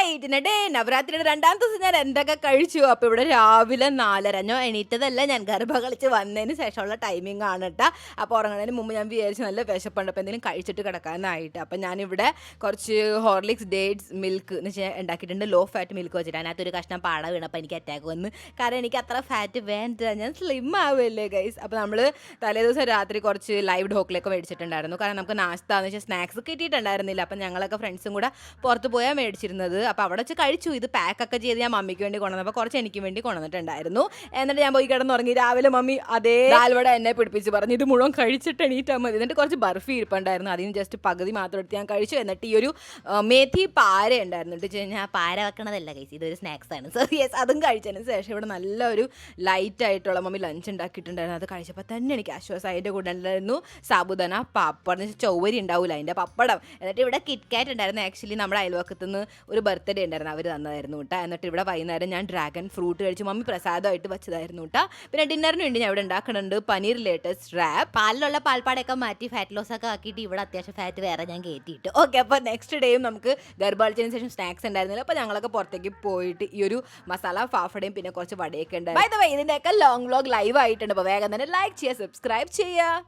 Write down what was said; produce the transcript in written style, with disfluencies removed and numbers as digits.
എയ്റ്റിന്റെ day നവരാത്രിയുടെ 2ാം ദിവസം ഞാൻ എന്തൊക്കെ കഴിച്ചു. അപ്പോൾ ഇവിടെ രാവിലെ 4:30 ഞാൻ എണീറ്റതല്ല, ഞാൻ ഗർഭ കളിച്ച് വന്നതിന് ശേഷമുള്ള ടൈമിംഗ് ആണ് കേട്ടോ. അപ്പോൾ ഉറങ്ങുന്നതിന് മുമ്പ് ഞാൻ വിചാരിച്ചു നല്ല വിശപ്പുണ്ട്, അപ്പോൾ എന്തെങ്കിലും കഴിച്ചിട്ട് കിടക്കാനായിട്ട്. അപ്പോൾ ഞാനിവിടെ കുറച്ച് ഹോർലിക്സ് ഡേറ്റ്സ് മിൽക്ക് എന്ന് വെച്ചാൽ ഉണ്ടാക്കിയിട്ടുണ്ട്. ലോ ഫാറ്റ് മിൽക്ക് വെച്ചിട്ട് അതിനകത്തൊരു കഷ്ണം പാട വീണപ്പോൾ എനിക്ക് അറ്റാക്ക് വന്ന്. കാരണം എനിക്ക് അത്ര ഫാറ്റ് വേണ്ട, ഞാൻ സ്ലിം ആവുമല്ലേ ഗൈസ്. അപ്പോൾ നമ്മൾ തലേ ദിവസം രാത്രി കുറച്ച് ലൈവ് ഡോക്കിലൊക്കെ മേടിച്ചിട്ടുണ്ടായിരുന്നു. കാരണം നമുക്ക് നാസ്ത എന്ന് വെച്ചാൽ സ്നാക്സ് കിട്ടിയിട്ടുണ്ടായിരുന്നില്ല. അപ്പം ഞങ്ങളൊക്കെ ഫ്രണ്ട്സും കൂടെ പുറത്ത് പോയാൽ മേടിച്ചിരുന്നത്. അപ്പോൾ അവിടെ വെച്ച് കഴിച്ചു. ഇത് പാക്കൊക്കെ ചെയ്ത് ഞാൻ മമ്മിക്ക് വേണ്ടി കൊണ്ടുവന്നപ്പോൾ കുറച്ച് എനിക്ക് വേണ്ടി കൊണ്ടുവന്നിട്ടുണ്ടായിരുന്നു. എന്നിട്ട് ഞാൻ പോയി കിടന്നുറങ്ങി. രാവിലെ മമ്മി അതേ ദാൽവട എന്നെ പിടിപ്പിച്ച് പറഞ്ഞു ഇത് മുഴുവൻ കഴിച്ചിട്ട് എണീറ്റാൽ മതി. എന്നിട്ട് കുറച്ച് ബർഫി ഇരിപ്പുണ്ടായിരുന്നു, അതിന് ജസ്റ്റ് പകുതി മാത്രം എടുത്ത് ഞാൻ കഴിച്ചു. എന്നിട്ട് ഈ ഒരു മേഥി പാര ഉണ്ടായിരുന്നു. എന്നിട്ട് ഞാൻ പാര വെക്കണതല്ല കഴിച്ചു, ഇതൊരു സ്നാക്സ് ആണ്. സോ യെസ്, അതും കഴിച്ചതിന് ശേഷം ഇവിടെ നല്ലൊരു ലൈറ്റ് ആയിട്ടുള്ള മമ്മി ലഞ്ച് ഉണ്ടാക്കിയിട്ടുണ്ടായിരുന്നു. അത് കഴിച്ചപ്പോൾ തന്നെ എനിക്ക് ആശ്വാസം. അതിൻ്റെ കൂടെ ഉണ്ടായിരുന്നു സാബുദാന പപ്പടം, ചൊവ്വരി ഉണ്ടാവില്ല അതിൻ്റെ പപ്പടം. എന്നിട്ട് ഇവിടെ കിറ്റ്കാറ്റ് ഉണ്ടായിരുന്നു. ആക്ച്വലി നമ്മുടെ അയൽവക്കത്ത് നിന്ന് ഒരു ബർത്ത്ഡേ ഉണ്ടായിരുന്നു, അവർ തന്നതായിരുന്നു കേട്ടോ. എന്നിട്ട് ഇവിടെ വൈകുന്നേരം ഞാൻ ഡ്രാഗൺ ഫ്രൂട്ട് കഴിച്ചു. മമ്മി പ്രസാദമായിട്ട് വെച്ചതായിരുന്നു കേട്ടോ. പിന്നെ ഡിന്നറിന് വേണ്ടി ഞാൻ ഇവിടെ ഉണ്ടാക്കുന്നുണ്ട് പനീർ ലേറ്റസ്റ്റ് റാപ്പ്. പാലിലുള്ള പാൽപ്പാടൊക്കെ മാറ്റി ഫാറ്റ് ലോസ് ഒക്കെ ആക്കിയിട്ട് ഇവിടെ അത്യാവശ്യം ഫാറ്റ് വേറെ ഞാൻ കയറ്റിയിട്ട്. ഓക്കെ, അപ്പോൾ നെക്സ്റ്റ് ഡേയും നമുക്ക് ഗർഭാളിച്ചതിന് ശേഷം സ്നാക്സ് ഉണ്ടായിരുന്നില്ല. അപ്പോൾ ഞങ്ങളൊക്കെ പുറത്തേക്ക് പോയിട്ട് ഈ ഒരു മസാല ഫാഫടയും പിന്നെ കുറച്ച് വടയൊക്കെ ഉണ്ടായിരുന്നു. ബൈ ദ വേ ഇതിൻ്റെയൊക്കെ ലോങ് വ്ലോഗ് ലൈവ് ആയിട്ടുണ്ട്. അപ്പോൾ വേഗം തന്നെ ലൈക്ക് ചെയ്യുക, സബ്സ്ക്രൈബ് ചെയ്യുക.